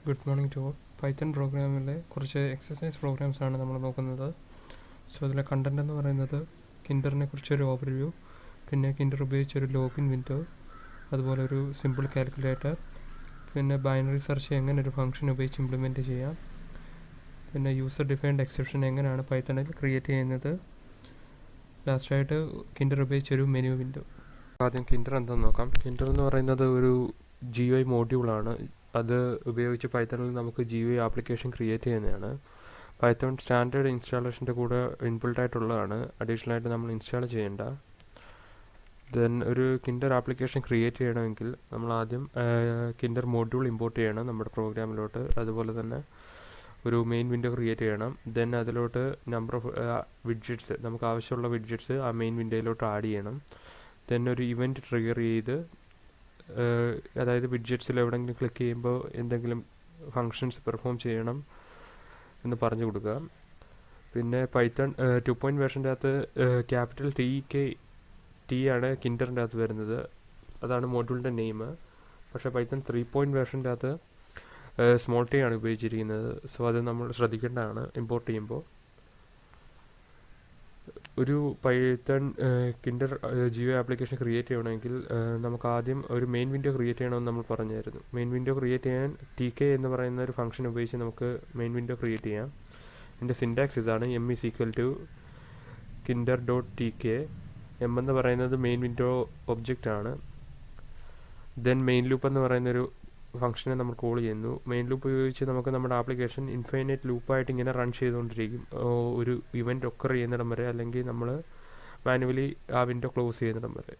Good morning to all. Python പ്രോഗ്രാമിലെ കുറച്ച് exercise പ്രോഗ്രാംസാണ് നമ്മൾ നോക്കുന്നത്. സോ അതിലെ കണ്ടന്റ് എന്ന് പറയുന്നത് കിൻഡറിനെ കുറിച്ചൊരു ഓവർവ്യൂ, പിന്നെ കിൻഡർ ഉപയോഗിച്ചൊരു ലോഗിൻ വിൻഡോ, അതുപോലെ ഒരു സിമ്പിൾ കാൽക്കുലേറ്റർ, പിന്നെ ബൈനറി സെർച്ച് എങ്ങനെ ഒരു ഫംഗ്ഷൻ ഉപയോഗിച്ച് ഇംപ്ലിമെൻറ്റ് ചെയ്യാം, പിന്നെ യൂസർ ഡിഫൈൻഡ് എക്സെപ്ഷൻ എങ്ങനെയാണ് പൈത്തണിൽ ക്രിയേറ്റ് ചെയ്യുന്നത്, ലാസ്റ്റായിട്ട് കിൻഡർ ഉപയോഗിച്ചൊരു മെനു വിൻഡോ. ആദ്യം കിൻഡർ എന്താണെന്ന് നോക്കാം. കിൻഡർ എന്ന് പറയുന്നത് ഒരു GUI മോഡ്യൂളാണ്. അത് ഉപയോഗിച്ച് പൈത്തണിൽ നമുക്ക് GUI ആപ്ലിക്കേഷൻ ക്രിയേറ്റ് ചെയ്യുന്നതാണ്. പൈത്തൺ സ്റ്റാൻഡേർഡ് ഇൻസ്റ്റാളേഷൻ്റെ കൂടെ ഇൻബിൽട്ടായിട്ടുള്ളതാണ്, അഡീഷണലായിട്ട് നമ്മൾ ഇൻസ്റ്റാൾ ചെയ്യേണ്ട. ദെൻ ഒരു കിൻഡർ ആപ്ലിക്കേഷൻ ക്രിയേറ്റ് ചെയ്യണമെങ്കിൽ നമ്മൾ ആദ്യം കിൻഡർ മോഡ്യൂൾ ഇമ്പോർട്ട് ചെയ്യണം നമ്മുടെ പ്രോഗ്രാമിലോട്ട്. അതുപോലെ തന്നെ ഒരു മെയിൻ വിൻഡോ ക്രിയേറ്റ് ചെയ്യണം. ദെൻ അതിലോട്ട് നമ്പർ ഓഫ് വിഡ്ജറ്റ്സ്, നമുക്ക് ആവശ്യമുള്ള വിഡ്ജറ്റ്സ് ആ മെയിൻ വിൻഡോയിലോട്ട് ആഡ് ചെയ്യണം. ദെൻ ഒരു ഇവൻറ്റ് ട്രിഗർ ചെയ്ത്, അതായത് വിഡ്ജറ്റ്സിൽ എവിടെയെങ്കിലും ക്ലിക്ക് ചെയ്യുമ്പോൾ എന്തെങ്കിലും ഫങ്ഷൻസ് പെർഫോം ചെയ്യണം എന്ന് പറഞ്ഞു കൊടുക്കുക. പിന്നെ പൈത്തൺ 2.0 വേർഷൻ്റെ അകത്ത് ക്യാപിറ്റൽ T ആണ് കിൻഡറിൻ്റെ അകത്ത് വരുന്നത്, അതാണ് മോഡ്യൂളിൻ്റെ നെയിം. പക്ഷേ പൈത്തൺ 3.0 വേർഷൻ്റെ അകത്ത് സ്മോൾ ടി ആണ് ഉപയോഗിച്ചിരിക്കുന്നത്. സോ അത് നമ്മൾ ശ്രദ്ധിക്കേണ്ടതാണ് ഇമ്പോർട്ട് ചെയ്യുമ്പോൾ. ഒരു Python Kinder GUI application create ചെയ്യണമെങ്കിൽ നമുക്ക് ആദ്യം ഒരു മെയിൻ വിൻഡോ ക്രിയേറ്റ് ചെയ്യണമെന്ന് നമ്മൾ പറഞ്ഞായിരുന്നു. മെയിൻ വിൻഡോ ക്രിയേറ്റ് ചെയ്യാൻ TK എന്ന് പറയുന്ന ഒരു ഫംഗ്ഷൻ ഉപയോഗിച്ച് നമുക്ക് മെയിൻ വിൻഡോ ക്രിയേറ്റ് ചെയ്യാം. ഇതിൻ്റെ സിൻടാക്സ് ഇതാണ്: m=kinder.tk. m എന്ന് പറയുന്നത് മെയിൻ വിൻഡോ ഒബ്ജക്റ്റ് ആണ്. ദെൻ മെയിൻ ലൂപ്പ് എന്ന് പറയുന്നൊരു ഫംഗ്ഷനെ നമ്മൾ കോൾ ചെയ്യുന്നു. മെയിൻ ലൂപ്പ് ഉപയോഗിച്ച് നമുക്ക് നമ്മുടെ ആപ്ലിക്കേഷൻ ഇൻഫൈനൈറ്റ് ലൂപ്പായിട്ട് ഇങ്ങനെ റൺ ചെയ്തുകൊണ്ടിരിക്കും, ഒരു ഇവൻറ്റ് ഒക്കർ ചെയ്യുന്നിടം വരെ, അല്ലെങ്കിൽ നമ്മൾ മാനുവലി ആ വിൻഡോ ക്ലോസ് ചെയ്യുന്നിടം വരെ.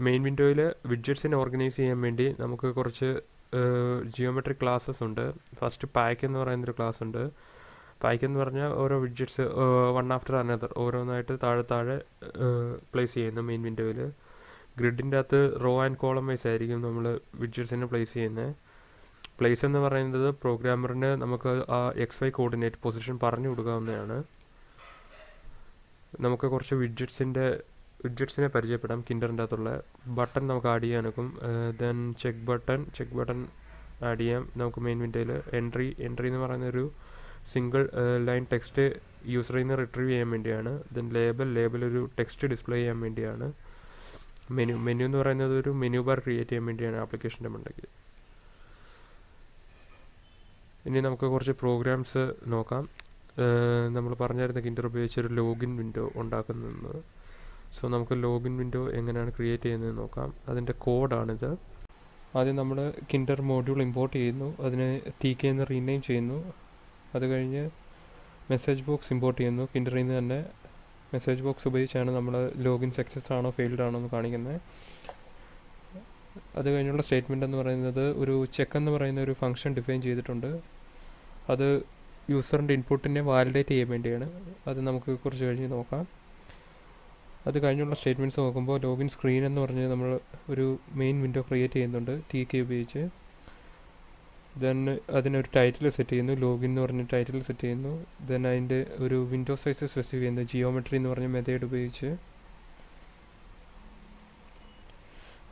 മെയിൻ വിൻഡോയിൽ വിഡ്ജറ്റ്സിനെ ഓർഗനൈസ് ചെയ്യാൻ വേണ്ടി നമുക്ക് കുറച്ച് ജിയോമെട്രിക് ക്ലാസ്സസ് ഉണ്ട്. ഫസ്റ്റ് പാക്ക് എന്ന് പറയുന്നൊരു ക്ലാസ് ഉണ്ട്. പാക്ക് എന്ന് പറഞ്ഞാൽ ഓരോ വിഡ്ജറ്റ്സ് വൺ ആഫ്റ്റർ അനദർ ഓരോന്നായിട്ട് താഴെ പ്ലേസ് ചെയ്യുന്നു മെയിൻ വിൻഡോയിൽ. ഗ്രിഡിൻ്റെ അകത്ത് റോ ആൻഡ് കോളം വൈസ് ആയിരിക്കും നമ്മൾ വിഡ്ജറ്റ്സിനെ പ്ലേസ് ചെയ്യുന്നത്. പ്ലേസ് എന്ന് പറയുന്നത് പ്രോഗ്രാമറിന് നമുക്ക് ആ XY കോർഡിനേറ്റ് പൊസിഷൻ പറഞ്ഞു കൊടുക്കാവുന്നതാണ്. നമുക്ക് കുറച്ച് വിഡ്ജറ്റ്സിനെ പരിചയപ്പെടാം. കിൻഡറിൻ്റെ അകത്തുള്ള ബട്ടൺ നമുക്ക് ആഡ് ചെയ്യാനൊക്കും. ദെൻ ചെക്ക് ബട്ടൺ ആഡ് ചെയ്യാം നമുക്ക് മെയിൻ വിൻഡോയിൽ. എൻട്രി എന്ന് പറയുന്നൊരു സിംഗിൾ ലൈൻ ടെക്സ്റ്റ് യൂസറിൽ നിന്ന് റിട്രീവ് ചെയ്യാൻ വേണ്ടിയാണ്. ദെൻ ലേബൽ ഒരു ടെക്സ്റ്റ് ഡിസ്പ്ലേ ചെയ്യാൻ വേണ്ടിയാണ്. മെനു എന്ന് പറയുന്നത് ഒരു മെനു ബാർ ക്രിയേറ്റ് ചെയ്യാൻ വേണ്ടിയാണ് ആപ്ലിക്കേഷൻ്റെ മണ്ടയ്ക്ക്. ഇനി നമുക്ക് കുറച്ച് പ്രോഗ്രാംസ് നോക്കാം. നമ്മൾ പറഞ്ഞായിരുന്ന കിൻഡർ ഉപയോഗിച്ചൊരു ലോഗിൻ വിൻഡോ ഉണ്ടാക്കുന്നത്. സോ നമുക്ക് ലോഗിൻ വിൻഡോ എങ്ങനെയാണ് ക്രിയേറ്റ് ചെയ്യുന്നത് നോക്കാം. അതിൻ്റെ കോഡാണിത്. ആദ്യം നമ്മൾ കിൻഡർ മോഡ്യൂൾ ഇമ്പോർട്ട് ചെയ്യുന്നു, അതിനെ TK എന്ന് റീനെയിം ചെയ്യുന്നു. അത് കഴിഞ്ഞ് മെസ്സേജ് ബോക്സ് ഇമ്പോർട്ട് ചെയ്യുന്നു. കിൻഡറിൽ നിന്ന് തന്നെ മെസ്സേജ് ബോക്സ് ഉപയോഗിച്ചാണ് നമ്മൾ ലോഗിൻ സക്സസ് ആണോ ഫെയിൽഡ് ആണോ എന്ന് കാണിക്കുന്നത്. അത് കഴിഞ്ഞുള്ള സ്റ്റേറ്റ്മെൻറ്റ് എന്ന് പറയുന്നത് ഒരു ചെക്ക് എന്ന് പറയുന്ന ഒരു ഫംഗ്ഷൻ ഡിഫൈൻ ചെയ്തിട്ടുണ്ട്. അത് യൂസറിൻ്റെ ഇൻപുട്ടിനെ വാലിഡേറ്റ് ചെയ്യാൻ വേണ്ടിയാണ്. അത് നമുക്ക് കുറച്ച് കഴിഞ്ഞ് നോക്കാം. അത് കഴിഞ്ഞുള്ള സ്റ്റേറ്റ്മെൻറ്റ്സ് നോക്കുമ്പോൾ ലോഗിൻ സ്ക്രീൻ എന്ന് പറഞ്ഞ് നമ്മൾ ഒരു മെയിൻ വിൻഡോ ക്രിയേറ്റ് ചെയ്യുന്നുണ്ട് TK ഉപയോഗിച്ച്. ദെൻ അതിനൊരു ടൈറ്റിൽ സെറ്റ് ചെയ്യുന്നു, ലോഗിൻ എന്ന് പറഞ്ഞ ടൈറ്റിൽ സെറ്റ് ചെയ്യുന്നു. ദെൻ അതിൻ്റെ ഒരു വിൻഡോ സൈസ് സ്പെസിഫൈ ചെയ്യുന്നു ജിയോമെട്രി എന്ന് പറഞ്ഞ മെത്തേഡ് ഉപയോഗിച്ച്.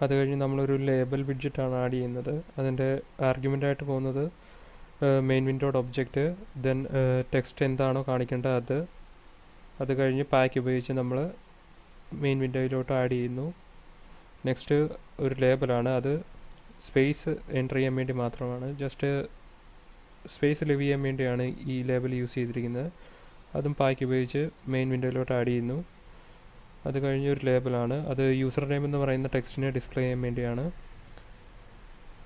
അത് കഴിഞ്ഞ് നമ്മളൊരു ലേബൽ വിഡ്ജറ്റാണ് ആഡ് ചെയ്യുന്നത്. അതിൻ്റെ ആർഗ്യുമെൻ്റായിട്ട് പോകുന്നത് മെയിൻ വിൻഡോയുടെ ഒബ്ജക്റ്റ്, ദെൻ ടെക്സ്റ്റ് എന്താണോ കാണിക്കേണ്ടത് അത് കഴിഞ്ഞ് പാക്ക് ഉപയോഗിച്ച് നമ്മൾ മെയിൻ വിൻഡോയിലോട്ട് ആഡ് ചെയ്യുന്നു. നെക്സ്റ്റ് ഒരു ലേബലാണ്, അത് സ്പേസ് എൻ്റർ ചെയ്യാൻ വേണ്ടി മാത്രമാണ്, ജസ്റ്റ് സ്പേസ് ലിവ് ചെയ്യാൻ വേണ്ടിയാണ് ഈ ലേബൽ യൂസ് ചെയ്തിരിക്കുന്നത്. അതും പാക്ക് ഉപയോഗിച്ച് മെയിൻ വിൻഡോയിലോട്ട് ആഡ് ചെയ്യുന്നു. അത് കഴിഞ്ഞ് ഒരു ലേബലാണ്, അത് യൂസർ നെയിം എന്ന് പറയുന്ന ടെക്സ്റ്റിനെ ഡിസ്പ്ലേ ചെയ്യാൻ വേണ്ടിയാണ്.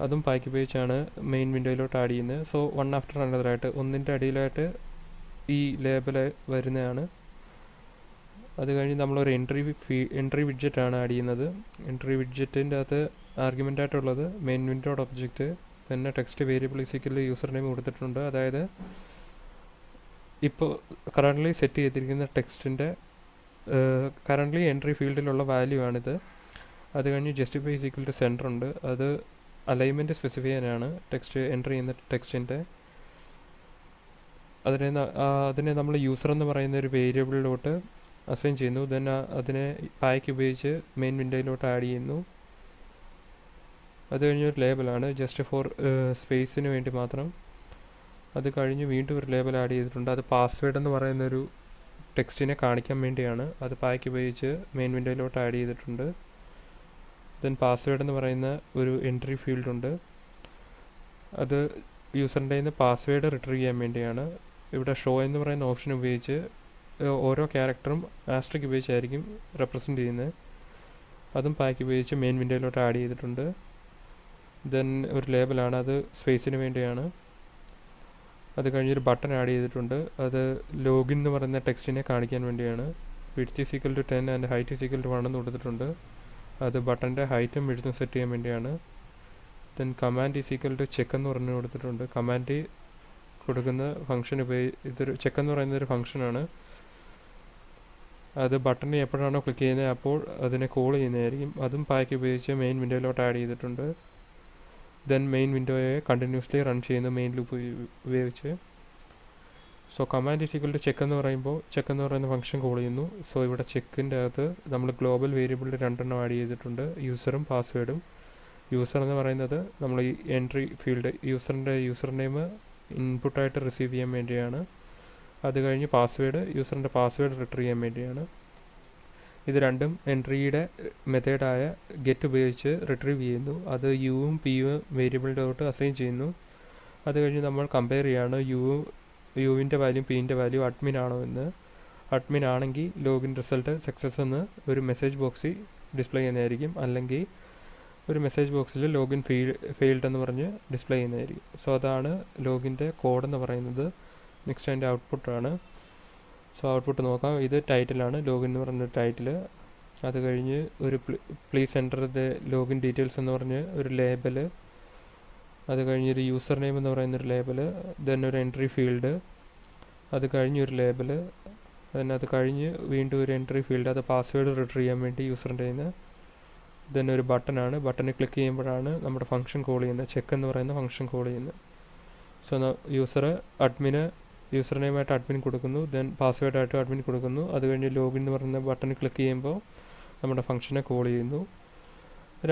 അതും പാക്ക് ഉപയോഗിച്ചാണ് മെയിൻ വിൻഡോയിലോട്ട് ആഡ് ചെയ്യുന്നത്. സോ വൺ ആഫ്റ്റർ അനദറായിട്ട് ഒന്നിൻ്റെ അടിയിലായിട്ട് ഈ ലേബൽ വരുന്നതാണ്. അത് കഴിഞ്ഞ് നമ്മളൊരു എൻട്രി വിഡ്ജറ്റാണ് ആഡ് ചെയ്യുന്നത്. എൻട്രി വിഡ്ജറ്റിൻ്റെ അകത്ത് ആർഗ്യുമെൻ്റായിട്ടുള്ളത് മെയിൻ വിൻഡോയുടെ ഒബ്ജക്റ്റ്, പിന്നെ text variable equal user name കൊടുത്തിട്ടുണ്ട്. അതായത് ഇപ്പോൾ കറൻ്റ്ലി സെറ്റ് ചെയ്തിരിക്കുന്ന ടെക്സ്റ്റിൻ്റെ കറൻ്റ്ലി എൻട്രി ഫീൽഡിലുള്ള വാല്യൂ ആണിത്. അത് കഴിഞ്ഞ് ജസ്റ്റിഫൈ ഈക്വൽ ടു സെൻറ്റർ ഉണ്ട്, അത് അലൈൻമെൻറ്റ് സ്പെസിഫൈ ചെയ്യാനാണ് ടെക്സ്റ്റ് എൻട്രി ചെയ്യുന്ന ടെക്സ്റ്റിൻ്റെ. അതിനെ നമ്മൾ യൂസർ എന്ന് പറയുന്ന ഒരു വേരിയബിളിലോട്ട് അസൈൻ ചെയ്യുന്നു. ദെൻ അതിനെ പാക്ക് ഉപയോഗിച്ച് മെയിൻ വിൻഡോയിലോട്ട് ആഡ് ചെയ്യുന്നു. അത് കഴിഞ്ഞൊരു ലേബലാണ് ജസ്റ്റ് ഫോർ സ്പേസിന് വേണ്ടി മാത്രം. അത് കഴിഞ്ഞ് വീണ്ടും ഒരു ലേബൽ ആഡ് ചെയ്തിട്ടുണ്ട്. അത് പാസ്വേഡ് എന്ന് പറയുന്നൊരു ടെക്സ്റ്റിനെ കാണിക്കാൻ വേണ്ടിയാണ്. അത് പായ്ക്ക് ഉപയോഗിച്ച് മെയിൻ വിൻഡോയിലോട്ട് ആഡ് ചെയ്തിട്ടുണ്ട്. ദെൻ പാസ്വേഡ് എന്ന് പറയുന്ന ഒരു എൻട്രി ഫീൽഡ് ഉണ്ട്. അത് യൂസറിൻ്റെ നിന്ന് പാസ്വേഡ് റിട്രീവ് ചെയ്യാൻ വേണ്ടിയാണ്. ഇവിടെ ഷോ എന്ന് പറയുന്ന ഓപ്ഷൻ ഉപയോഗിച്ച് ഓരോ ക്യാരക്ടറും ആസ്ട്രിക് ഉപയോഗിച്ചായിരിക്കും റെപ്രസെൻറ്റ് ചെയ്യുന്നത്. അതും പായ്ക്ക് ഉപയോഗിച്ച് മെയിൻ വിൻഡോയിലോട്ട് ആഡ് ചെയ്തിട്ടുണ്ട്. ദെൻ ഒരു ലേബലാണ്, അത് സ്പേസിന് വേണ്ടിയാണ്. അത് കഴിഞ്ഞൊരു ബട്ടൺ ആഡ് ചെയ്തിട്ടുണ്ട്. അത് ലോഗിൻ എന്ന് പറയുന്ന ടെക്സ്റ്റിനെ കാണിക്കാൻ വേണ്ടിയാണ്. Width is equal to 10 and height is equal to 1 എന്ന് കൊടുത്തിട്ടുണ്ട്. അത് ബട്ടൻ്റെ ഹൈറ്റും വിഡ്ത്തും സെറ്റ് ചെയ്യാൻ വേണ്ടിയാണ്. Then command is equal to check എന്ന് പറഞ്ഞു കൊടുത്തിട്ടുണ്ട്. കമാൻഡ് കൊടുക്കുന്ന ഫംഗ്ഷൻ ഇതൊരു ചെക്ക് എന്ന് പറയുന്നൊരു ഫംഗ്ഷനാണ്. അത് ബട്ടണിൽ എപ്പോഴാണോ ക്ലിക്ക് ചെയ്യുന്നത് അപ്പോൾ അതിനെ കോൾ ചെയ്യുന്നതായിരിക്കും. അതും പായ്ക്ക് ഉപയോഗിച്ച് മെയിൻ വിൻഡോയിലോട്ട് ആഡ് ചെയ്തിട്ടുണ്ട്. ദെൻ മെയിൻ വിൻഡോയെ കണ്ടിന്യൂസ്ലി റൺ ചെയ്യുന്ന മെയിൻ ലൂപ്പ് ഉപയോഗിച്ച്. So command is equal to check എന്ന് പറയുമ്പോൾ ചെക്ക് എന്ന് പറയുന്ന ഫംഗ്ഷൻ കോൾ ചെയ്യുന്നു. സോ ഇവിടെ ചെക്കിൻ്റെ അകത്ത് നമ്മൾ ഗ്ലോബൽ വേരിയബിളിൽ 2 എണ്ണം ആഡ് ചെയ്തിട്ടുണ്ട്, യൂസറും പാസ്വേഡും. യൂസർ എന്ന് പറയുന്നത് നമ്മൾ ഈ എൻട്രി ഫീൽഡ് യൂസറിൻ്റെ യൂസർ നെയിം ഇൻപുട്ടായിട്ട് റിസീവ് ചെയ്യാൻ വേണ്ടിയാണ്. അത് കഴിഞ്ഞ് പാസ്വേഡ് യൂസറിൻ്റെ പാസ്വേഡ് റിട്രീവ് ചെയ്യാൻ വേണ്ടിയാണ്. ഇത് രണ്ടും എൻട്രിയുടെ മെത്തേഡായ ഗെറ്റ് ഉപയോഗിച്ച് റിട്രീവ് ചെയ്യുന്നു. അത് യുവും പിയും വേരിയബിളിലോട്ട് അസൈൻ ചെയ്യുന്നു. അത് കഴിഞ്ഞ് നമ്മൾ കമ്പയർ ചെയ്യാണ് യുവിൻ്റെ വാല്യൂ പിൻ്റെ വാല്യൂ അഡ്മിൻ ആണോ എന്ന്. അഡ്മിൻ ആണെങ്കിൽ ലോഗിൻ റിസൾട്ട് സക്സസ് എന്ന് ഒരു മെസ്സേജ് ബോക്സിൽ ഡിസ്പ്ലേ ചെയ്യുന്നതായിരിക്കും. അല്ലെങ്കിൽ ഒരു മെസ്സേജ് ബോക്സിൽ ലോഗിൻ ഫെയിൽഡ് എന്ന് പറഞ്ഞ് ഡിസ്പ്ലേ ചെയ്യുന്നതായിരിക്കും. സോ അതാണ് ലോഗിൻ്റെ കോഡ് എന്ന് പറയുന്നത്. നെക്സ്റ്റ് അതിൻ്റെ ഔട്ട്പുട്ടാണ്. സോ ഔട്ട്പുട്ട് നോക്കാം. ഇത് ടൈറ്റിലാണ്, ലോഗിൻ എന്ന് പറഞ്ഞൊരു ടൈറ്റിൽ. അത് കഴിഞ്ഞ് ഒരു please enter the login details എന്ന് പറഞ്ഞ് ഒരു ലേബല്. അത് കഴിഞ്ഞൊരു യൂസർ നെയിം എന്ന് പറയുന്നൊരു ലേബല്. ദെൻ ഒരു എൻട്രി ഫീൽഡ്. അത് കഴിഞ്ഞൊരു ലേബല്. ദെൻ അത് കഴിഞ്ഞ് വീണ്ടും ഒരു എൻട്രി ഫീൽഡ്. അത് പാസ്വേഡ് റിട്രീവ് ചെയ്യാൻ വേണ്ടി യൂസറിൻ്റെ കയ്യിൽ നിന്ന്. ദെൻ ഒരു ബട്ടണാണ്. ബട്ടണിൽ ക്ലിക്ക് ചെയ്യുമ്പോഴാണ് നമ്മുടെ ഫംഗ്ഷൻ കോൾ ചെയ്യുന്നത്, ചെക്ക് എന്ന് പറയുന്ന ഫംഗ്ഷൻ കോൾ ചെയ്യുന്നത്. സോ യൂസർ നെയിമായിട്ട് അഡ്മിൻ കൊടുക്കുന്നു. ദെൻ പാസ്വേഡായിട്ട് അഡ്മിൻ കൊടുക്കുന്നു. അത് കഴിഞ്ഞ് ലോഗിൻ എന്ന് പറയുന്ന ബട്ടണിൽ ക്ലിക്ക് ചെയ്യുമ്പോൾ നമ്മുടെ ഫംഗ്ഷനെ കോൾ ചെയ്യുന്നു.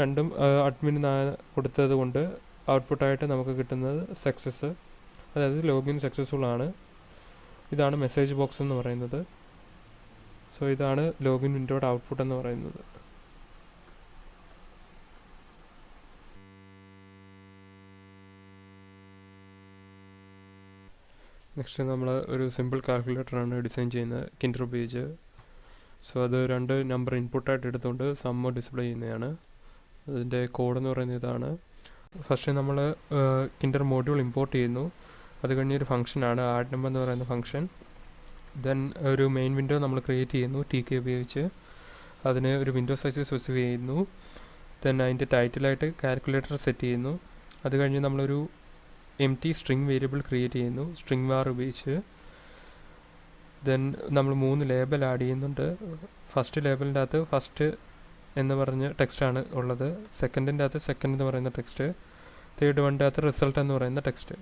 രണ്ടും അഡ്മിൻ കൊടുത്തത് കൊണ്ട് ഔട്ട്പുട്ടായിട്ട് നമുക്ക് കിട്ടുന്നത് സക്സസ്, അതായത് ലോഗിൻ സക്സസ്ഫുൾ ആണ്. ഇതാണ് മെസ്സേജ് ബോക്സ് എന്ന് പറയുന്നത്. സോ ഇതാണ് ലോഗിൻ വിൻഡോയുടെ ഔട്ട്പുട്ട് എന്ന് പറയുന്നത്. നെക്സ്റ്റ് നമ്മൾ ഒരു സിമ്പിൾ കാൽക്കുലേറ്ററാണ് ഡിസൈൻ ചെയ്യുന്നത് കിൻഡർ ഉപയോഗിച്ച്. സോ അത് 2 നമ്പർ ഇൻപുട്ടായിട്ട് എടുത്തുകൊണ്ട് സമ്മ് ഡിസ്പ്ലേ ചെയ്യുന്നതാണ്. അതിൻ്റെ കോഡ് എന്ന് പറയുന്നത് ഇതാണ്. ഫസ്റ്റ് നമ്മൾ കിൻഡർ മോഡ്യൂൾ ഇമ്പോർട്ട് ചെയ്യുന്നു. അത് കഴിഞ്ഞൊരു ഫംഗ്ഷനാണ് ആഡ് നമ്പർ എന്ന് പറയുന്ന ഫംഗ്ഷൻ. ദെൻ ഒരു മെയിൻ വിൻഡോ നമ്മൾ ക്രിയേറ്റ് ചെയ്യുന്നു TK ഉപയോഗിച്ച്. അതിന് ഒരു വിൻഡോ സൈസ് സ്പെസിഫൈ ചെയ്യുന്നു. ദെൻ അതിൻ്റെ ടൈറ്റിലായിട്ട് കാൽക്കുലേറ്റർ സെറ്റ് ചെയ്യുന്നു. അത് കഴിഞ്ഞ് നമ്മളൊരു empty string വേരിയബിൾ ക്രിയേറ്റ് ചെയ്യുന്നു string var ഉപയോഗിച്ച്. ദെൻ നമ്മൾ 3 ലേബൽ ആഡ് ചെയ്യുന്നുണ്ട്. ഫസ്റ്റ് ലേബലിൻ്റെ അകത്ത് ഫസ്റ്റ് എന്ന് പറഞ്ഞ ടെക്സ്റ്റാണ് ഉള്ളത്. സെക്കൻഡിൻ്റെ അകത്ത് സെക്കൻഡ് എന്ന് പറയുന്ന ടെക്സ്റ്റ്. തേർഡ് വണ്ണിൻ്റെ അകത്ത് റിസൾട്ട് എന്ന് പറയുന്ന ടെക്സ്റ്റ്.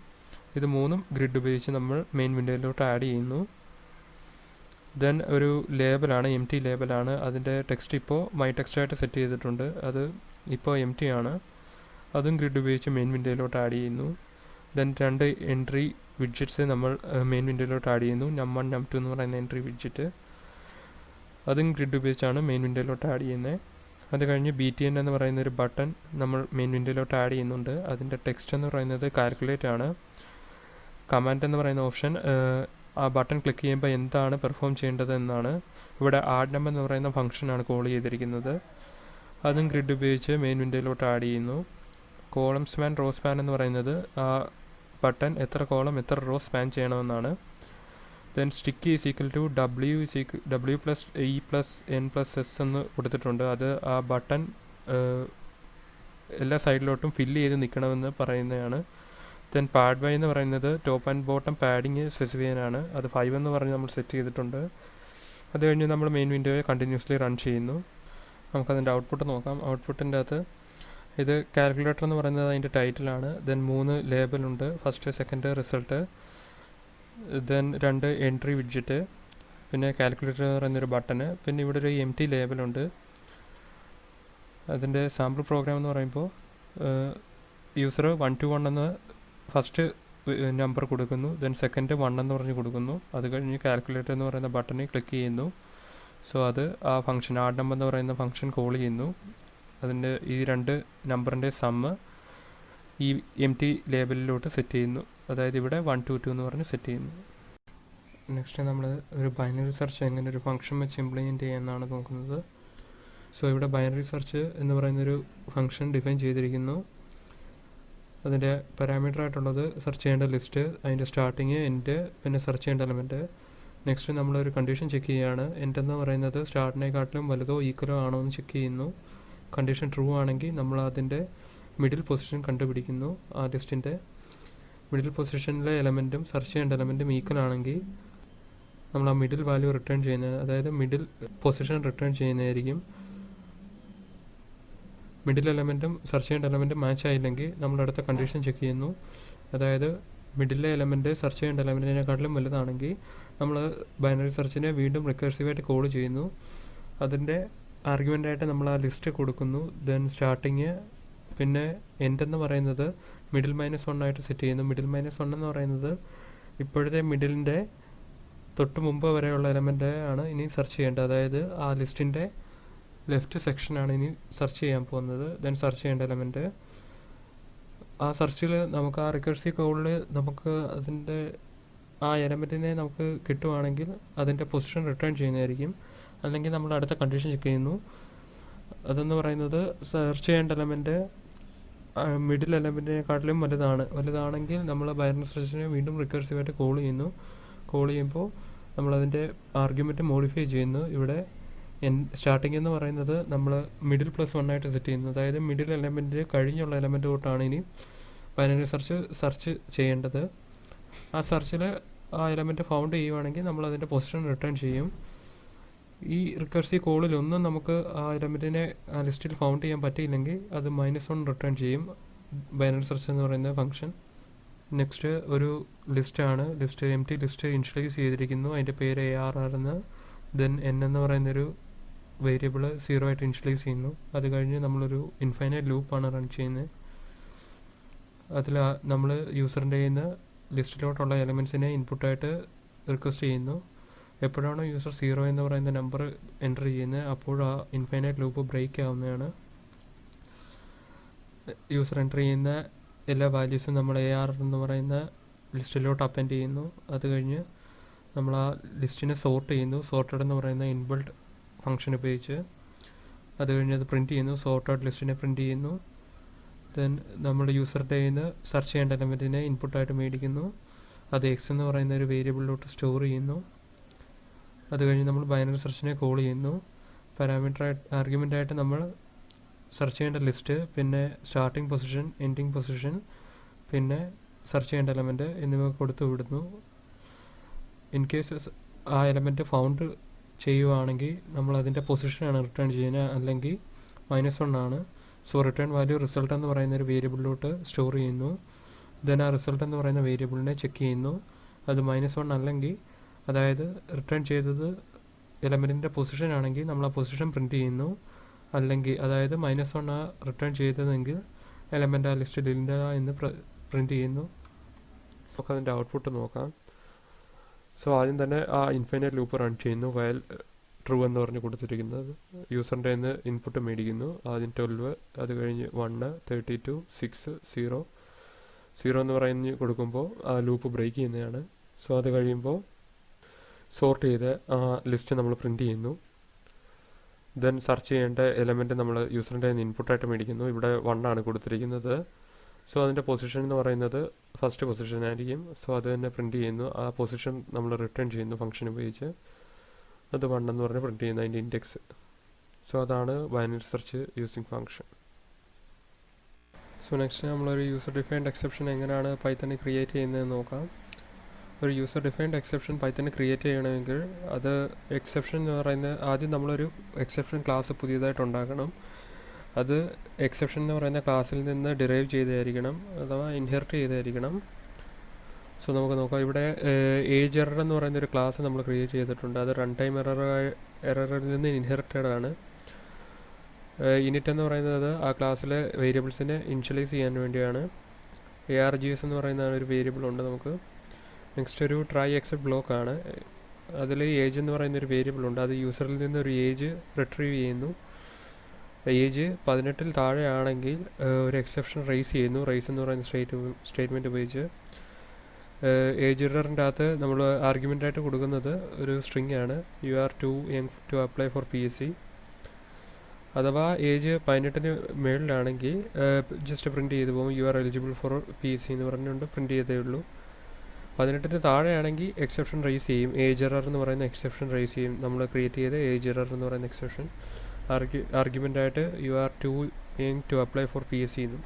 ഇത് 3ഉം ഗ്രിഡ് ഉപയോഗിച്ച് നമ്മൾ മെയിൻ വിൻഡോയിലോട്ട് ആഡ് ചെയ്യുന്നു. ദെൻ ഒരു ലേബലാണ്, empty ലേബലാണ്. അതിൻ്റെ ടെക്സ്റ്റ് ഇപ്പോൾ മൈ ടെക്സ്റ്റായിട്ട് സെറ്റ് ചെയ്തിട്ടുണ്ട്. അത് ഇപ്പോൾ empty ആണ്. അതും ഗ്രിഡ് ഉപയോഗിച്ച് മെയിൻ വിൻഡോയിലോട്ട് ആഡ് ചെയ്യുന്നു. ദെൻ 2 എൻട്രി വിഡ്ജറ്റ്സ് നമ്മൾ മെയിൻ വിൻഡോയിലോട്ട് ആഡ് ചെയ്യുന്നു. num1 num2 എന്ന് പറയുന്ന എൻട്രി വിഡ്ജറ്റ്. അതും ഗ്രിഡ് ഉപയോഗിച്ചാണ് മെയിൻ വിൻഡോയിലോട്ട് ആഡ് ചെയ്യുന്നത്. അത് കഴിഞ്ഞ് BTN എന്ന് പറയുന്ന ഒരു ബട്ടൺ നമ്മൾ മെയിൻ വിൻഡോയിലോട്ട് ആഡ് ചെയ്യുന്നുണ്ട്. അതിൻ്റെ ടെക്സ്റ്റ് എന്ന് പറയുന്നത് കാൽക്കുലേറ്റ് ആണ്. കമാൻഡ് എന്ന് പറയുന്ന ഓപ്ഷൻ ആ ബട്ടൺ ക്ലിക്ക് ചെയ്യുമ്പോൾ എന്താണ് പെർഫോം ചെയ്യേണ്ടത് എന്നാണ്. ഇവിടെ ആഡ് നമ്പർ എന്ന് പറയുന്ന ഫംഗ്ഷനാണ് കോൾ ചെയ്തിരിക്കുന്നത്. അതും ഗ്രിഡ് ഉപയോഗിച്ച് മെയിൻ വിൻഡോയിലോട്ട് ആഡ് ചെയ്യുന്നു. കോളം സ്പാൻ റോ സ്പാൻ എന്ന് പറയുന്നത് ആ ബട്ടൺ എത്ര കോളം എത്ര റോ സ്പാൻ ചെയ്യണമെന്നാണ്. Then sticky is equal to W plus E plus N plus S എന്ന് കൊടുത്തിട്ടുണ്ട്. അത് ആ ബട്ടൺ എല്ലാ സൈഡിലോട്ടും ഫില്ല് ചെയ്ത് നിൽക്കണമെന്ന് പറയുന്നതാണ്. ദെൻ പാഡ് ബൈ എന്ന് പറയുന്നത് top and bottom padding specify ചെയ്യാനാണ്. അത് 5 എന്ന് പറഞ്ഞ് നമ്മൾ സെറ്റ് ചെയ്തിട്ടുണ്ട്. അത് കഴിഞ്ഞ് നമ്മൾ മെയിൻ വിൻഡോയെ കണ്ടിന്യൂസ്ലി റൺ ചെയ്യുന്നു. നമുക്കതിൻ്റെ ഔട്ട്പുട്ട് നോക്കാം. ഔട്ട്പുട്ടിൻ്റെ അകത്ത് ഇത് കാൽക്കുലേറ്റർ എന്ന് പറയുന്നത് അതിൻ്റെ ടൈറ്റിലാണ്. ദെൻ 3 ലേബലുണ്ട്, first second result. Then 2 entry widget, പിന്നെ കാൽക്കുലേറ്റർ എന്ന് പറയുന്നൊരു ബട്ടണ്, പിന്നെ ഇവിടെ ഒരു empty ലേബലുണ്ട്. അതിൻ്റെ സാമ്പിൾ പ്രോഗ്രാം എന്ന് പറയുമ്പോൾ യൂസർ 1 to 1 എന്ന് ഫസ്റ്റ് നമ്പർ കൊടുക്കുന്നു, ദെൻ സെക്കൻഡ് 1 എന്ന് പറഞ്ഞ് കൊടുക്കുന്നു. അത് കഴിഞ്ഞ് കാൽക്കുലേറ്റർ എന്ന് പറയുന്ന ബട്ടണിൽ ക്ലിക്ക് ചെയ്യുന്നു. സോ അത് ആ ഫംഗ്ഷൻ ആഡ് നമ്പർ എന്ന് പറയുന്ന ഫംഗ്ഷൻ കോൾ ചെയ്യുന്നു. അതിൻ്റെ ഈ രണ്ട് നമ്പറിൻ്റെ സമ്മ് ഈ empty ലേബലിലോട്ട് സെറ്റ് ചെയ്യുന്നു. അതായത് ഇവിടെ 1 to 2 എന്ന് പറഞ്ഞ് സെറ്റ് ചെയ്യുന്നു. നെക്സ്റ്റ് നമ്മൾ ഒരു ബൈനറി സെർച്ച് എങ്ങനെ ഒരു ഫംഗ്ഷൻ വെച്ച് ഇംപ്ലിമെൻറ്റ് ചെയ്യാമെന്നാണ് നോക്കുന്നത്. സോ ഇവിടെ ബൈനറി സെർച്ച് എന്ന് പറയുന്നൊരു ഫംഗ്ഷൻ ഡിഫൈൻ ചെയ്തിരിക്കുന്നു. അതിൻ്റെ പാരാമീറ്റർ ആയിട്ടുള്ളത് സെർച്ച് ചെയ്യേണ്ട ലിസ്റ്റ്, അതിൻ്റെ സ്റ്റാർട്ടിങ്, എൻഡ്, പിന്നെ സെർച്ച് ചെയ്യേണ്ട എലമെൻറ്റ്. നെക്സ്റ്റ് നമ്മളൊരു കണ്ടീഷൻ ചെക്ക് ചെയ്യുകയാണ്. എൻഡ് എന്ന് പറയുന്നത് സ്റ്റാർട്ടിനെക്കാട്ടിലും വലുതോ ഈക്വലോ ആണോ എന്ന് ചെക്ക് ചെയ്യുന്നു. കണ്ടീഷൻ ട്രൂ ആണെങ്കിൽ നമ്മൾ അതിൻ്റെ മിഡിൽ പൊസിഷൻ കണ്ടുപിടിക്കുന്നു. ആ ലിസ്റ്റിൻ്റെ മിഡിൽ പൊസിഷനിലെ എലമെൻറ്റും സെർച്ച് ചെയ്യേണ്ട എലമെൻറ്റും ഈക്വൽ ആണെങ്കിൽ നമ്മൾ ആ മിഡിൽ വാല്യൂ റിട്ടേൺ ചെയ്യുന്നത്, അതായത് മിഡിൽ പൊസിഷൻ റിട്ടേൺ ചെയ്യുന്നതായിരിക്കും. മിഡിൽ എലമെൻറ്റും സെർച്ച് ചെയ്യേണ്ട എലമെൻറ്റും മാച്ച് ആയില്ലെങ്കിൽ നമ്മൾ അടുത്ത കണ്ടീഷൻ ചെക്ക് ചെയ്യുന്നു. അതായത് മിഡിലെ എലമെൻറ്റ് സെർച്ച് ചെയ്യേണ്ട എലമെൻറ്റിനെക്കാട്ടിലും വലുതാണെങ്കിൽ നമ്മൾ ബൈനറി സെർച്ചിനെ വീണ്ടും റിക്കർസീവായിട്ട് കോൾ ചെയ്യുന്നു. അതിൻ്റെ ആർഗ്യുമെൻ്റായിട്ട് നമ്മൾ ആ ലിസ്റ്റ് കൊടുക്കുന്നു. ദെൻ സ്റ്റാർട്ടിങ്, പിന്നെ എൻഡ് എന്ന് പറയുന്നത് മിഡിൽ -1 ആയിട്ട് സെറ്റ് ചെയ്യുന്നു. മിഡിൽ -1 എന്ന് പറയുന്നത് ഇപ്പോഴത്തെ മിഡിലിൻ്റെ തൊട്ട് മുമ്പ് വരെയുള്ള എലമെൻ്റ് ആണ് ഇനി സെർച്ച് ചെയ്യേണ്ടത്. അതായത് ആ ലിസ്റ്റിൻ്റെ ലെഫ്റ്റ് സെക്ഷനാണ് ഇനി സെർച്ച് ചെയ്യാൻ പോകുന്നത്. ദെൻ സെർച്ച് ചെയ്യേണ്ട എലമെൻറ്റ്, ആ സെർച്ചിൽ നമുക്ക് ആ റിക്കർസീവ് കോളിൽ നമുക്ക് അതിൻ്റെ ആ എലമെൻറ്റിനെ നമുക്ക് കിട്ടുവാണെങ്കിൽ അതിൻ്റെ പൊസിഷൻ റിട്ടേൺ ചെയ്യുന്നതായിരിക്കും. അല്ലെങ്കിൽ നമ്മൾ അടുത്ത കണ്ടീഷൻ ചെക്ക് ചെയ്യുന്നു. അതെന്ന് പറയുന്നത് സെർച്ച് ചെയ്യേണ്ട എലമെൻറ്റ് മിഡിൽ എലമെൻറ്റിനെക്കാട്ടിലും വലുതാണെങ്കിൽ നമ്മൾ ബൈനറി സെർച്ചിനെ വീണ്ടും റിക്കർസീവായിട്ട് കോൾ ചെയ്യുന്നു. കോൾ ചെയ്യുമ്പോൾ നമ്മളതിൻ്റെ ആർഗ്യുമെൻറ്റ് മോഡിഫൈ ചെയ്യുന്നു. ഇവിടെ സ്റ്റാർട്ടിംഗ് എന്ന് പറയുന്നത് നമ്മൾ മിഡിൽ +1 ആയിട്ട് സെറ്റ് ചെയ്യുന്നു. അതായത് മിഡിൽ എലമെൻറ്റ് കഴിഞ്ഞുള്ള എലമെൻറ്റ് തൊട്ടാണ് ഇനി ബൈനറി സെർച്ച് ചെയ്യേണ്ടത്. ആ സെർച്ചിൽ ആ എലമെൻറ്റ് ഫൗണ്ട് ചെയ്യുവാണെങ്കിൽ നമ്മൾ അതിൻ്റെ പൊസിഷൻ റിട്ടേൺ ചെയ്യും. ഈ റിക്കർസീവ് കോളിലൊന്നും നമുക്ക് ആ എലമെൻറ്റിനെ ആ ലിസ്റ്റിൽ ഫൗണ്ട് ചെയ്യാൻ പറ്റിയില്ലെങ്കിൽ അത് -1 റിട്ടേൺ ചെയ്യും ബൈനറി സെർച്ച് എന്ന് പറയുന്ന ഫംഗ്ഷൻ. നെക്സ്റ്റ് ഒരു ലിസ്റ്റാണ്. empty ലിസ്റ്റ് ഇനിഷ്യലൈസ് ചെയ്തിരിക്കുന്നു. അതിൻ്റെ പേര് ARR എന്ന്. ദെൻ n എന്ന് പറയുന്നൊരു വേരിയബിൾ 0 ആയിട്ട് ഇനിഷ്യലൈസ് ചെയ്യുന്നു. അത് കഴിഞ്ഞ് നമ്മളൊരു ഇൻഫൈനൈറ്റ് ലൂപ്പാണ് റൺ ചെയ്യുന്നത്. അതിൽ നമ്മൾ യൂസറിൻ്റെ കയ്യിൽ നിന്ന് ലിസ്റ്റിലോട്ടുള്ള എലമെൻസിനെ ഇൻപുട്ടായിട്ട് റിക്വസ്റ്റ് ചെയ്യുന്നു. എപ്പോഴാണോ യൂസർ 0 എന്ന് പറയുന്ന നമ്പർ എൻ്റർ ചെയ്യുന്നത് അപ്പോൾ ആ ഇൻഫൈനൈറ്റ് ലൂപ്പ് ബ്രേക്ക് ആവുന്നതാണ്. യൂസർ എൻ്റർ ചെയ്യുന്ന എല്ലാ വാല്യൂസും നമ്മൾ ARR എന്ന് പറയുന്ന ലിസ്റ്റിലോട്ട് അപ്പൻഡ് ചെയ്യുന്നു. അത് കഴിഞ്ഞ് നമ്മൾ ആ ലിസ്റ്റിനെ സോർട്ട് ചെയ്യുന്നു. സോർട്ടഡ് എന്ന് പറയുന്ന ഇൻബിൾട്ട് ഫംഗ്ഷൻ ഉപയോഗിച്ച്. അത് കഴിഞ്ഞ് അത് പ്രിൻറ്റ് ചെയ്യുന്നു. സോർട്ടഡ് ലിസ്റ്റിനെ പ്രിൻറ്റ് ചെയ്യുന്നു. ദെൻ നമ്മൾ യൂസറുടെ കയ്യിൽ നിന്ന് സെർച്ച് ചെയ്യേണ്ട എലമെൻറ്റിനെ ഇൻപുട്ടായിട്ട് മേടിക്കുന്നു. അത് x എന്ന് പറയുന്ന ഒരു വേരിയബിളിലോട്ട് സ്റ്റോർ ചെയ്യുന്നു. അത് കഴിഞ്ഞ് നമ്മൾ ബൈനറി സെർച്ചിനെ കോൾ ചെയ്യുന്നു. പാരാമീറ്റർ ആർഗ്യുമെൻ്റായിട്ട് നമ്മൾ സെർച്ച് ചെയ്യേണ്ട ലിസ്റ്റ്, പിന്നെ സ്റ്റാർട്ടിംഗ് പൊസിഷൻ, എൻഡിങ് പൊസിഷൻ, പിന്നെ സെർച്ച് ചെയ്യേണ്ട എലമെൻറ്റ് എന്നിവ കൊടുത്തു വിടുന്നു. ഇൻ കേസ് ആ എലമെൻറ്റ് ഫൗണ്ട് ചെയ്യുവാണെങ്കിൽ നമ്മൾ അതിൻ്റെ പൊസിഷനാണ് റിട്ടേൺ ചെയ്യുന്നത്, അല്ലെങ്കിൽ -1 ആണ്. സോ റിട്ടേൺ വാല്യൂ റിസൾട്ട് എന്ന് പറയുന്ന ഒരു വേരിയബിളിലോട്ട് സ്റ്റോർ ചെയ്യുന്നു. ദെൻ ആ റിസൾട്ട് എന്ന് പറയുന്ന വേരിയബിളിനെ ചെക്ക് ചെയ്യുന്നു. അത് -1 അല്ലെങ്കിൽ, അതായത് റിട്ടേൺ ചെയ്തത് എലമെൻറ്റിൻ്റെ പൊസിഷൻ ആണെങ്കിൽ നമ്മൾ ആ പൊസിഷൻ പ്രിൻറ്റ് ചെയ്യുന്നു. അല്ലെങ്കിൽ അതായത് -1 റിട്ടേൺ ചെയ്തതെങ്കിൽ എലമെൻ്റ് ആ ലിസ്റ്റിൽ ഇല്ല എന്ന് പ്രിൻറ്റ് ചെയ്യുന്നു. നമുക്ക് അതിൻ്റെ ഔട്ട്പുട്ട് നോക്കാം. സോ ആദ്യം തന്നെ ആ ഇൻഫൈനൈറ്റ് ലൂപ്പ് റൺ ചെയ്യുന്നു. വയൽ ട്രൂ എന്ന് പറഞ്ഞ് കൊടുത്തിരിക്കുന്നത് യൂസറിൻ്റെ നിന്ന് ഇൻപുട്ട് മേടിക്കുന്നു. ആദ്യം 12, അത് കഴിഞ്ഞ് 1, 32, 6, 0 എന്ന് പറഞ്ഞ് കൊടുക്കുമ്പോൾ ആ ലൂപ്പ് ബ്രേക്ക് ചെയ്യുന്നതാണ്. സോ അത് കഴിയുമ്പോൾ സോർട്ട് ചെയ്ത് ആ ലിസ്റ്റ് നമ്മൾ പ്രിൻറ്റ് ചെയ്യുന്നു. ദെൻ സെർച്ച് ചെയ്യേണ്ട എലമെൻറ്റ് നമ്മൾ യൂസറിൻ്റെ നിന്ന് ഇൻപുട്ടായിട്ട് മേടിക്കുന്നു. ഇവിടെ 1 ആണ് കൊടുത്തിരിക്കുന്നത്. സോ അതിൻ്റെ പൊസിഷൻ എന്ന് പറയുന്നത് ഫസ്റ്റ് പൊസിഷൻ ആയിരിക്കും. സോ അത് തന്നെ പ്രിൻറ്റ് ചെയ്യുന്നു. ആ പൊസിഷൻ നമ്മൾ റിട്ടേൺ ചെയ്യുന്നു ഫംഗ്ഷൻ ഉപയോഗിച്ച്. അത് 1 എന്ന് പറഞ്ഞ് പ്രിൻറ്റ് ചെയ്യുന്നു അതിൻ്റെ ഇൻഡെക്സ്. സോ അതാണ് binary search using function. So next നമ്മളൊരു യൂസർ ഡിഫൈൻഡ് എക്സെപ്ഷൻ എങ്ങനെയാണ് പൈത്തണിൽ ക്രിയേറ്റ് ചെയ്യുന്നതെന്ന് നോക്കാം. ഒരു യൂസർ ഡിഫൈൻഡ് എക്സെപ്ഷൻ പൈത്തണിൽ ക്രിയേറ്റ് ചെയ്യണമെങ്കിൽ അത് എക്സെപ്ഷൻ എന്ന് പറയുന്നത് ആദ്യം നമ്മളൊരു എക്സെപ്ഷൻ ക്ലാസ് പുതിയതായിട്ട് ഉണ്ടാക്കണം. അത് എക്സെപ്ഷൻ എന്ന് പറയുന്ന ക്ലാസ്സിൽ നിന്ന് ഡിറൈവ് ചെയ്തായിരിക്കണം, അഥവാ ഇൻഹെറിറ്റ് ചെയ്തായിരിക്കണം. സോ നമുക്ക് നോക്കാം. ഇവിടെ ഏജ് എറർ എന്ന് പറയുന്ന ഒരു ക്ലാസ് നമ്മൾ ക്രിയേറ്റ് ചെയ്തിട്ടുണ്ട്. അത് റൺ ടൈം എററിൽ നിന്ന് ഇൻഹെറിറ്റഡ് ആണ്. ഇനിറ്റ് എന്ന് പറയുന്നത് ആ ക്ലാസ്സിലെ വേരിയബിൾസിനെ ഇനിഷ്യലൈസ് ചെയ്യാൻ വേണ്ടിയാണ്. ARGS എന്ന് പറയുന്ന ഒരു വേരിയബിൾ ഉണ്ട് നമുക്ക്. നെക്സ്റ്റ് ഒരു ട്രൈ എക്സെപ്റ്റ് ബ്ലോക്ക് ആണ്. അതിൽ ഏജ് എന്ന് പറയുന്ന ഒരു വേരിയബിൾ ഉണ്ട്. അത് യൂസറിൽ നിന്ന് ഒരു ഏജ് റിട്രീവ് ചെയ്യുന്നു. ഏജ് 18-ൽ താഴെ ആണെങ്കിൽ ഒരു എക്സെപ്ഷൻ റൈസ് ചെയ്യുന്നു. റൈസ് എന്ന് പറയുന്ന സ്റ്റേറ്റ്മെൻറ്റ് ഉപയോഗിച്ച് ഏജ് ഇററിൻ്റെ അകത്ത് നമ്മൾ ആർഗ്യുമെൻ്റായിട്ട് കൊടുക്കുന്നത് ഒരു സ്ട്രിങ് ആണ്. You are too young to apply for PSC. അഥവാ ഏജ് 18-ന് മേളിലാണെങ്കിൽ ജസ്റ്റ് പ്രിൻറ്റ് ചെയ്ത് പോകും. You are eligible for PSC എന്ന് പറഞ്ഞുകൊണ്ട് പ്രിൻറ്റ് ചെയ്തേ ഉള്ളൂ. 18-ന് താഴെയാണെങ്കിൽ എക്സെപ്ഷൻ റൈസ് ചെയ്യും. ഏജ് എറർ എന്ന് പറയുന്ന എക്സെപ്ഷൻ റൈസ് ചെയ്യും. നമ്മൾ ക്രിയേറ്റ് ചെയ്ത ഏജ് എറർ എന്ന് പറയുന്ന എക്സെപ്ഷൻ ആർഗ്യുമെൻ്റായിട്ട് you are too young to apply for PSC എന്നും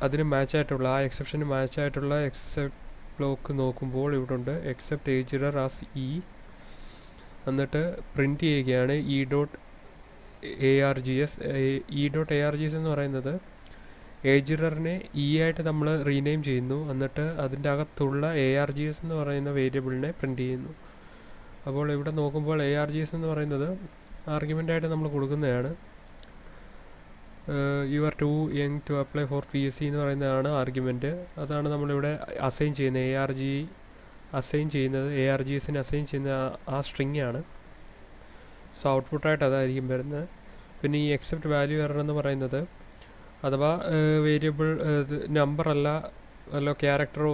അതിന് മാച്ചായിട്ടുള്ള ആ എക്സെപ്ഷന് മാച്ചായിട്ടുള്ള എക്സെപ്റ്റ് ബ്ലോക്ക് നോക്കുമ്പോൾ ഇവിടെ ഉണ്ട് except age error as E. എന്നിട്ട് പ്രിൻറ്റ് ചെയ്യുകയാണ് E.ARGS. E.ARGS എന്ന് പറയുന്നത് ഏജ് എററിനെ E ആയിട്ട് നമ്മൾ റീനെയിം ചെയ്യുന്നു. എന്നിട്ട് അതിൻ്റെ അകത്തുള്ള ARGS എന്ന് പറയുന്ന വേരിയബിളിനെ പ്രിൻറ്റ് ചെയ്യുന്നു. അപ്പോൾ ഇവിടെ നോക്കുമ്പോൾ ARGS എന്ന് പറയുന്നത് ആർഗ്യുമെൻ്റായിട്ട് നമ്മൾ കൊടുക്കുന്നതാണ്. You are too young to apply for PSC എന്ന് പറയുന്നതാണ് ആർഗ്യുമെൻറ്റ്. അതാണ് നമ്മളിവിടെ അസൈൻ ചെയ്യുന്നത്. ARGSന് അസൈൻ ചെയ്യുന്ന ആ സ്ട്രിങ് ആണ്. സോ ഔട്ട്പുട്ടായിട്ട് അതായിരിക്കും വരുന്നത്. പിന്നെ ഈ എക്സെപ്റ്റ് വാല്യൂ എറർ എന്ന് പറയുന്നത് അഥവാ വേരിയബിൾ നമ്പർ അല്ല വല്ലോ ക്യാരക്ടറോ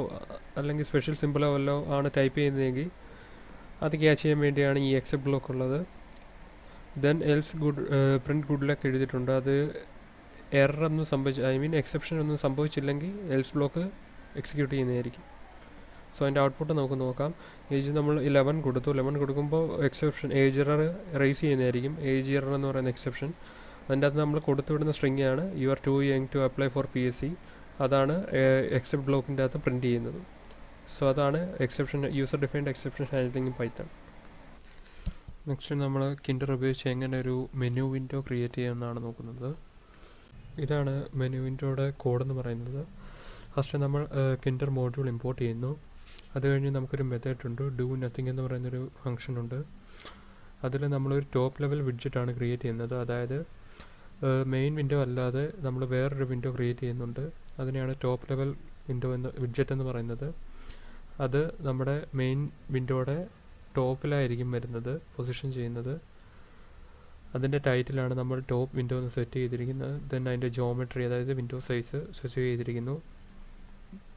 അല്ലെങ്കിൽ സ്പെഷ്യൽ സിമ്പിളോ വല്ലോ ആണ് ടൈപ്പ് ചെയ്യുന്നതെങ്കിൽ അത് ക്യാച്ച് ചെയ്യാൻ വേണ്ടിയാണ് ഈ എക്സെപ്റ്റ് ബ്ലോക്ക് ഉള്ളത്. Then else print good luck എഴുതിയിട്ടുണ്ട്. അത് എറർ ഒന്നും എക്സെപ്ഷൻ ഒന്നും സംഭവിച്ചില്ലെങ്കിൽ എൽസ് ബ്ലോക്ക് എക്സിക്യൂട്ട് ചെയ്യുന്നതായിരിക്കും. സോ അതിൻ്റെ ഔട്ട്പുട്ട് നമുക്ക് നോക്കാം. ഏജ് നമ്മൾ 11 കൊടുത്തു. 11 കൊടുക്കുമ്പോൾ എക്സെപ്ഷൻ ഏജ് എറർ റൈസ് ചെയ്യുന്നതായിരിക്കും. ഏജ് എറർ എന്ന് പറയുന്ന എക്സെപ്ഷൻ അതിൻ്റെ അകത്ത് നമ്മൾ കൊടുത്തുവിടുന്ന സ്ട്രിങ് ആണ് you are too young to apply for PSC. അതാണ് എക്സെപ്റ്റ് ബ്ലോക്കിൻ്റെ അകത്ത് പ്രിൻറ്റ് ചെയ്യുന്നത്. സോ അതാണ് exception, user defined exception handling in Python. Next നമ്മൾ കിൻഡർ ഉപയോഗിച്ച് എങ്ങനെ ഒരു മെനു വിൻഡോ ക്രിയേറ്റ് ചെയ്യാമെന്നാണ് നോക്കുന്നത്. ഇതാണ് മെനു വിൻഡോയുടെ കോഡ് എന്ന് പറയുന്നത്. ഫസ്റ്റ് നമ്മൾ കിൻഡർ മോഡ്യൂൾ ഇമ്പോർട്ട് ചെയ്യുന്നു. അത് കഴിഞ്ഞ് നമുക്കൊരു മെത്തേഡ് ഉണ്ട്, ഡു നത്തിങ് എന്ന് പറയുന്നൊരു ഫംഗ്ഷൻ ഉണ്ട്. അതിൽ നമ്മളൊരു ടോപ്പ് ലെവൽ വിഡ്ജറ്റാണ് ക്രിയേറ്റ് ചെയ്യുന്നത്. അതായത് മെയിൻ വിൻഡോ അല്ലാതെ നമ്മൾ വേറൊരു വിൻഡോ ക്രിയേറ്റ് ചെയ്യുന്നുണ്ട്. അതിനെയാണ് ടോപ്പ് ലെവൽ വിൻഡോ വിഡ്ജറ്റ് എന്ന് പറയുന്നത്. അത് നമ്മുടെ മെയിൻ വിൻഡോയുടെ ടോപ്പിലായിരിക്കും വരുന്നത്, പൊസിഷൻ ചെയ്യുന്നത്. അതിൻ്റെ ടൈറ്റിലാണ് നമ്മൾ ടോപ്പ് വിൻഡോ എന്ന് സെറ്റ് ചെയ്തിരിക്കുന്നത്. ദെൻ അതിൻ്റെ ജോമെട്രി, അതായത് വിൻഡോ സൈസ് സ്പെസിഫൈ ചെയ്തിരിക്കുന്നു.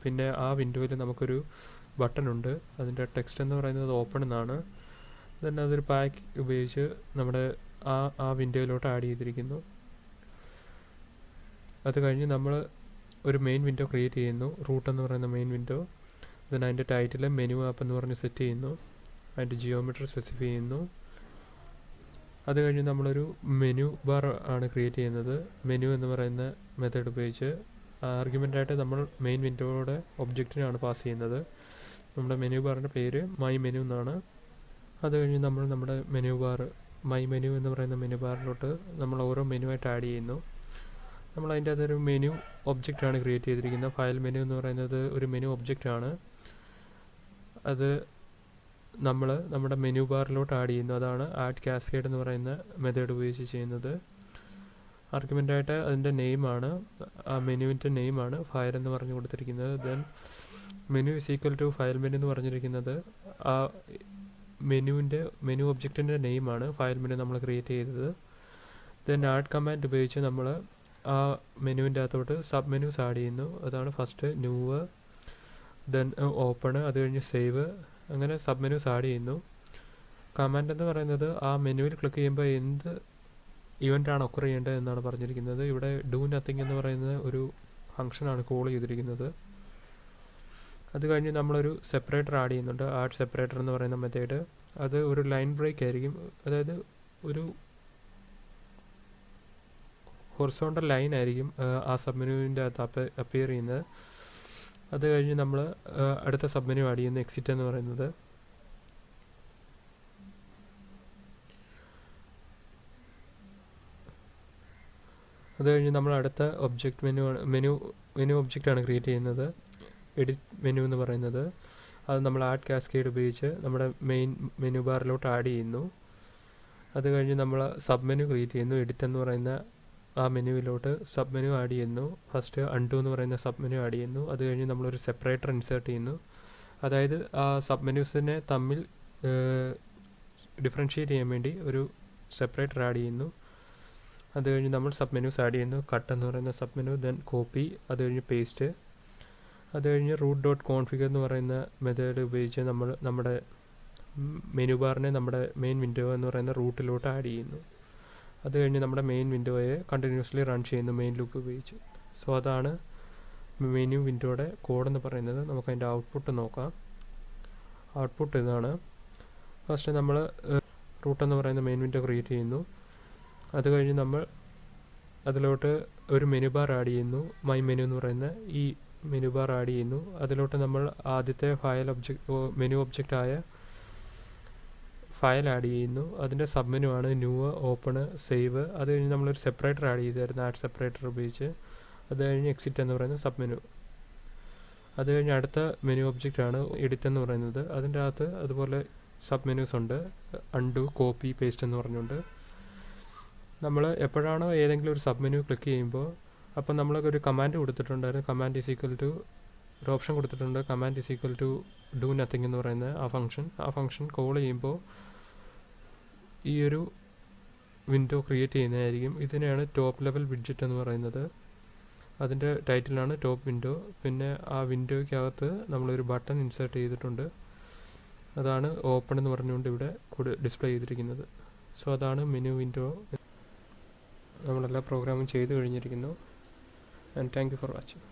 പിന്നെ ആ വിൻഡോയിൽ നമുക്കൊരു ബട്ടൺ ഉണ്ട്. അതിൻ്റെ ടെക്സ്റ്റ് എന്ന് പറയുന്നത് ഓപ്പൺ എന്നാണ്. ദെൻ അതൊരു പാക്ക് ഉപയോഗിച്ച് നമ്മുടെ ആ വിൻഡോയിലോട്ട് ആഡ് ചെയ്തിരിക്കുന്നു. അത് കഴിഞ്ഞ് നമ്മൾ ഒരു മെയിൻ വിൻഡോ ക്രിയേറ്റ് ചെയ്യുന്നു, റൂട്ട് എന്ന് പറയുന്ന മെയിൻ വിൻഡോ. ദെൻ അതിൻ്റെ ടൈറ്റിൽ മെനു ആപ്പ് എന്ന് പറഞ്ഞ് സെറ്റ് ചെയ്യുന്നു. അതിൻ്റെ ജിയോമെട്രി സ്പെസിഫൈ ചെയ്യുന്നു. അത് കഴിഞ്ഞ് നമ്മളൊരു മെനു ബാർ ആണ് ക്രിയേറ്റ് ചെയ്യുന്നത്. മെനു എന്ന് പറയുന്ന മെത്തേഡ് ഉപയോഗിച്ച് ആർഗ്യുമെൻ്റായിട്ട് നമ്മൾ മെയിൻ വിൻഡോയുടെ ഒബ്ജക്റ്റിനാണ് പാസ് ചെയ്യുന്നത്. നമ്മുടെ മെനു ബാറിൻ്റെ പേര് മൈ മെനു എന്നാണ്. അത് കഴിഞ്ഞ് നമ്മൾ നമ്മുടെ മെനു ബാർ മൈ മെനു എന്ന് പറയുന്ന മെനു ബാറിലോട്ട് നമ്മൾ ഓരോ മെനു ആയിട്ട് ആഡ് ചെയ്യുന്നു. നമ്മൾ അതിൻ്റെ അകത്തൊരു മെനു ഒബ്ജക്റ്റാണ് ക്രിയേറ്റ് ചെയ്തിരിക്കുന്നത്. ഫയൽ മെനു എന്ന് പറയുന്നത് ഒരു മെനു ഒബ്ജക്റ്റാണ്. അത് നമ്മൾ നമ്മുടെ മെനു ബാറിലോട്ട് ആഡ് ചെയ്യുന്നു. അതാണ് ആഡ് കാസ്കേഡ് എന്ന് പറയുന്ന മെത്തേഡ് ഉപയോഗിച്ച് ചെയ്യുന്നത്. ആർഗ്യുമെൻ്റായിട്ട് അതിൻ്റെ നെയിമാണ്, ആ മെനുവിൻ്റെ നെയിമാണ് ഫയൽ എന്ന് പറഞ്ഞു കൊടുത്തിരിക്കുന്നത്. Then menu is equal to file menu എന്ന് പറഞ്ഞിരിക്കുന്നത് ആ മെനു ഒബ്ജക്റ്റിൻ്റെ നെയിമാണ് ഫയൽ മെനു നമ്മൾ ക്രിയേറ്റ് ചെയ്തത്. ദെൻ ആഡ് കമാൻഡ് ഉപയോഗിച്ച് നമ്മൾ ആ മെനുവിൻ്റെ അകത്തോട്ട് സബ് മെനുസ് ആഡ് ചെയ്യുന്നു. അതാണ് ഫസ്റ്റ് ന്യൂ, ദെൻ ഓപ്പൺ, അത് കഴിഞ്ഞ് സേവ്, അങ്ങനെ സബ് മെനുസ് ആഡ് ചെയ്യുന്നു. കമാൻഡ് എന്ന് പറയുന്നത് ആ മെനുവിൽ ക്ലിക്ക് ചെയ്യുമ്പോൾ എന്ത് ഇവൻ്റാണ് ഒക്കർ ചെയ്യേണ്ടത് എന്നാണ് പറഞ്ഞിരിക്കുന്നത്. ഇവിടെ ഡു നത്തിങ് എന്ന് പറയുന്ന ഒരു ഫംഗ്ഷനാണ് കോൾ ചെയ്തിരിക്കുന്നത്. അത് കഴിഞ്ഞ് നമ്മളൊരു സെപ്പറേറ്റർ ആഡ് ചെയ്യുന്നുണ്ട്, ആഡ് സെപ്പറേറ്റർ എന്ന് പറയുന്ന മെത്തേഡ്. അത് ഒരു ലൈൻ ബ്രേക്ക് ആയിരിക്കും, അതായത് ഒരു ഹൊറിസോണ്ടൽ ലൈൻ ആയിരിക്കും ആ സബ് മെനുവിൻ്റെ അകത്ത് അപ്പിയർ ചെയ്യുന്നത്. അത് കഴിഞ്ഞ് നമ്മൾ അടുത്ത സബ് മെനു ആഡ് ചെയ്യുന്നു, എക്സിറ്റ് എന്ന് പറയുന്നത്. അത് കഴിഞ്ഞ് നമ്മൾ അടുത്ത ഒബ്ജക്റ്റ് മെനു ഒബ്ജക്റ്റാണ് ക്രിയേറ്റ് ചെയ്യുന്നത്, എഡിറ്റ് മെനു എന്ന് പറയുന്നത്. അത് നമ്മൾ ആഡ് കാസ്കേഡ് ഉപയോഗിച്ച് നമ്മുടെ മെയിൻ മെനു ബാറിലോട്ട് ആഡ് ചെയ്യുന്നു. അത് കഴിഞ്ഞ് നമ്മൾ സബ് മെനു ക്രിയേറ്റ് ചെയ്യുന്നു. എഡിറ്റ് എന്ന് പറയുന്ന ആ മെനുവിലോട്ട് സബ് മെനു ആഡ് ചെയ്യുന്നു. ഫസ്റ്റ് അൺഡു എന്ന് പറയുന്ന സബ് മെനു ആഡ് ചെയ്യുന്നു. അത് കഴിഞ്ഞ് നമ്മളൊരു സെപ്പറേറ്റർ ഇൻസേർട്ട് ചെയ്യുന്നു. അതായത് ആ സബ് മെനുസിനെ തമ്മിൽ ഡിഫറൻഷ്യേറ്റ് ചെയ്യാൻ വേണ്ടി ഒരു സെപ്പറേറ്റർ ആഡ് ചെയ്യുന്നു. അത് കഴിഞ്ഞ് നമ്മൾ സബ് മെനുസ് ആഡ് ചെയ്യുന്നു. കട്ട് എന്ന് പറയുന്ന സബ് മെനു, ദെൻ കോപ്പി, അത് കഴിഞ്ഞ് പേസ്റ്റ്. അത് കഴിഞ്ഞ് root.configure എന്ന് പറയുന്ന മെത്തേഡ് ഉപയോഗിച്ച് നമ്മൾ നമ്മുടെ മെനു ബാറിനെ നമ്മുടെ മെയിൻ വിൻഡോ എന്ന് പറയുന്ന റൂട്ടിലോട്ട് ആഡ് ചെയ്യുന്നു. അത് കഴിഞ്ഞ് നമ്മുടെ മെയിൻ വിൻഡോയെ കണ്ടിന്യൂസ്ലി റൺ ചെയ്യുന്നു മെയിൻ ലൂപ്പ് ഉപയോഗിച്ച്. സോ അതാണ് മെനു വിൻഡോയുടെ കോഡ് എന്ന് പറയുന്നത്. നമുക്ക് അതിൻ്റെ ഔട്ട്പുട്ട് നോക്കാം. ഔട്ട്പുട്ട് ഇതാണ്. ഫസ്റ്റ് നമ്മൾ റൂട്ട് എന്ന് പറയുന്ന മെയിൻ വിൻഡോ ക്രിയേറ്റ് ചെയ്യുന്നു. അത് കഴിഞ്ഞ് നമ്മൾ അതിലോട്ട് ഒരു മെനു ബാർ ആഡ് ചെയ്യുന്നു. മൈ മെനു എന്ന് പറയുന്ന ഈ മെനു ബാർ ആഡ് ചെയ്യുന്നു. അതിലോട്ട് നമ്മൾ ആദ്യത്തെ മെനു ഒബ്ജക്റ്റായ ഫയൽ ആഡ് ചെയ്യുന്നു. അതിൻ്റെ സബ് മെനു ആണ് ന്യൂ, ഓപ്പൺ, സേവ്. അത് കഴിഞ്ഞ് നമ്മളൊരു സെപ്പറേറ്റർ ആഡ് ചെയ്തായിരുന്നു ആഡ് സെപ്പറേറ്റർ ഉപയോഗിച്ച്. അത് കഴിഞ്ഞ് എക്സിറ്റ് എന്ന് പറയുന്ന സബ് മെനു. അത് കഴിഞ്ഞ് അടുത്ത മെനു ഒബ്ജക്റ്റ് ആണ് എഡിറ്റ് എന്ന് പറയുന്നത്. അതിൻ്റെ അകത്ത് അതുപോലെ സബ് മെനുസ് ഉണ്ട്, അൺഡു, കോപ്പി, പേസ്റ്റ് എന്ന് പറഞ്ഞുകൊണ്ട്. നമ്മൾ എപ്പോഴാണോ ഏതെങ്കിലും ഒരു സബ് മെനു ക്ലിക്ക് ചെയ്യുമ്പോൾ അപ്പോൾ നമ്മളൊരു കമാൻഡ് കൊടുത്തിട്ടുണ്ടായിരുന്നു. കമാൻഡ് ഈസ് ഈക്വൽ ടു ഒരു ഓപ്ഷൻ കൊടുത്തിട്ടുണ്ട്, command is equal to do nothing എന്ന് പറയുന്ന ആ ഫംഗ്ഷൻ കോൾ ചെയ്യുമ്പോൾ ഈ ഒരു വിൻഡോ ക്രിയേറ്റ് ചെയ്യുന്നതായിരിക്കും. ഇതിനെയാണ് ടോപ്പ് ലെവൽ വിഡ്ജറ്റ് എന്ന് പറയുന്നത്. അതിൻ്റെ ടൈറ്റിലാണ് ടോപ്പ് വിൻഡോ. പിന്നെ ആ വിൻഡോയ്ക്കകത്ത് നമ്മളൊരു ബട്ടൺ ഇൻസേർട്ട് ചെയ്തിട്ടുണ്ട്. അതാണ് ഓപ്പൺ എന്ന് പറഞ്ഞുകൊണ്ട് ഇവിടെ ഡിസ്പ്ലേ ചെയ്തിരിക്കുന്നത്. സോ അതാണ് മെനു വിൻഡോ. നമ്മളെല്ലാ പ്രോഗ്രാമും ചെയ്ത് കഴിഞ്ഞിരിക്കുന്നു. And thank you for watching.